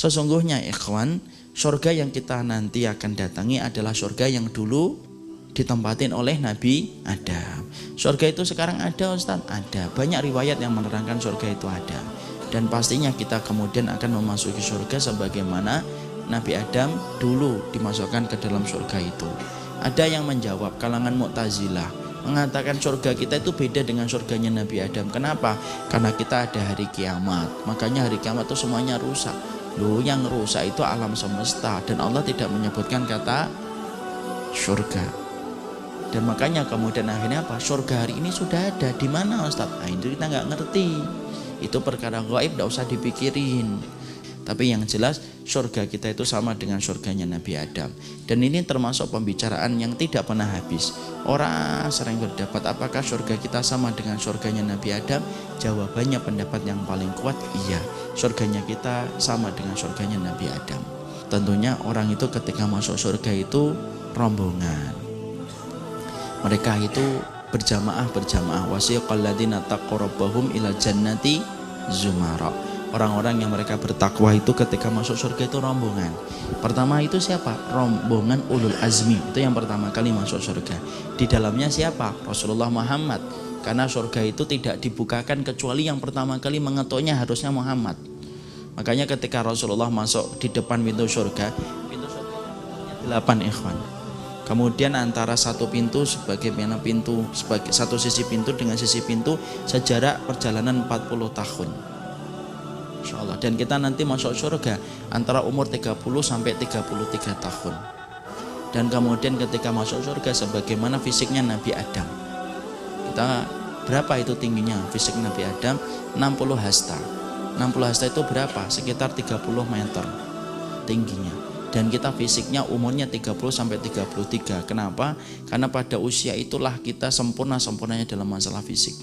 Sesungguhnya ikhwan, surga yang kita nanti akan datangi adalah surga yang dulu ditempatin oleh Nabi Adam. Surga itu sekarang ada Ustaz? Ada. Banyak riwayat yang menerangkan surga itu ada. Dan pastinya kita kemudian akan memasuki surga sebagaimana Nabi Adam dulu dimasukkan ke dalam surga itu. Ada yang menjawab, kalangan Mu'tazilah, mengatakan surga kita itu beda dengan surganya Nabi Adam. Kenapa? Karena kita ada hari kiamat. Makanya hari kiamat itu semuanya rusak. Loh, yang rusak itu alam semesta, dan Allah tidak menyebutkan kata surga. Dan makanya kemudian akhirnya apa? Surga hari ini sudah ada. Di mana Ustaz? Nah, itu kita nggak ngerti. Itu perkara gaib, tidak usah dipikirin. Tapi yang jelas surga kita itu sama dengan surganya Nabi Adam. Dan ini termasuk pembicaraan yang tidak pernah habis. Orang sering berdebat apakah surga kita sama dengan surganya Nabi Adam. Jawabannya pendapat yang paling kuat, iya, surganya kita sama dengan surganya Nabi Adam. Tentunya orang itu ketika masuk surga itu rombongan. Mereka itu berjamaah wasiqal ladzina taqarrabahum ila jannati zumara. Orang-orang yang mereka bertakwa itu ketika masuk surga itu rombongan. Pertama itu siapa? Rombongan ulul azmi. Itu yang pertama kali masuk surga. Di dalamnya siapa? Rasulullah Muhammad. Karena surga itu tidak dibukakan kecuali yang pertama kali mengetoknya harusnya Muhammad. Makanya ketika Rasulullah masuk di depan pintu surga punya 8 ikhwan. Kemudian antara satu pintu sebagai satu sisi pintu dengan sisi pintu sejarak perjalanan 40 tahun. InsyaAllah. Dan kita nanti masuk surga antara umur 30 sampai 33 tahun. Dan kemudian ketika masuk surga sebagaimana fisiknya Nabi Adam. Kita berapa itu tingginya fisik Nabi Adam? 60 hasta. 60 hasta itu berapa? Sekitar 30 meter tingginya. Dan kita fisiknya umurnya 30 sampai 33. Kenapa? Karena pada usia itulah kita sempurnanya dalam masalah fisik.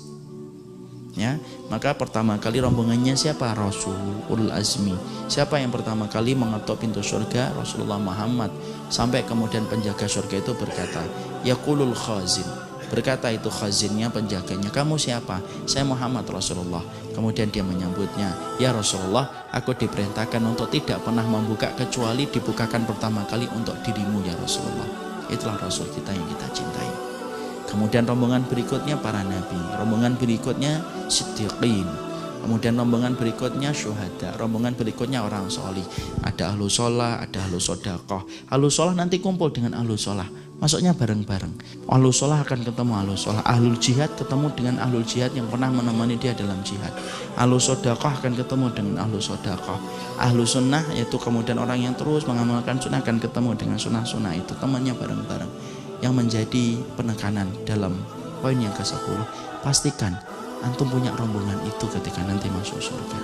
Ya, maka pertama kali rombongannya siapa? Rasul ulul azmi. Siapa yang pertama kali mengetok pintu surga? Rasulullah Muhammad. Sampai kemudian penjaga surga itu berkata, yaqulul khazin. Berkata itu khazinnya, penjaganya, kamu siapa? Saya Muhammad Rasulullah. Kemudian dia menyambutnya, ya Rasulullah, aku diperintahkan untuk tidak pernah membuka kecuali dibukakan pertama kali untuk dirimu ya Rasulullah. Itulah Rasul kita yang kita cintai. Kemudian rombongan berikutnya para nabi, rombongan berikutnya siddiqin, kemudian rombongan berikutnya syuhada, rombongan berikutnya orang solih. Ada ahlu sholah, ada ahlu sodaqoh. Ahlu sholah nanti kumpul dengan ahlu sholah, masuknya bareng-bareng. Ahlu sholah akan ketemu ahlu sholah, ahlul jihad ketemu dengan ahlul jihad yang pernah menemani dia dalam jihad. Ahlu sodaqoh akan ketemu dengan ahlu sodaqoh. Ahlu sunnah yaitu kemudian orang yang terus mengamalkan sunnah akan ketemu dengan sunnah-sunnah itu, temannya bareng-bareng. Yang menjadi penekanan dalam poin yang ke-10, pastikan antum punya rombongan itu ketika nanti masuk surga.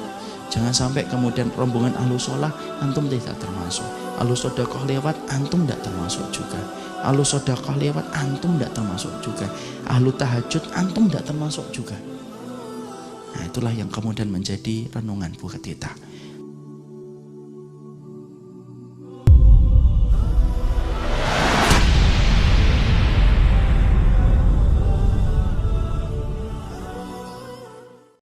Jangan sampai kemudian rombongan ahlu sholah antum tidak termasuk, ahlu sodakoh lewat antum tidak termasuk juga, ahlu sodakoh lewat antum tidak termasuk juga, ahlu tahajud antum tidak termasuk juga. Nah itulah yang kemudian menjadi renungan buat kita.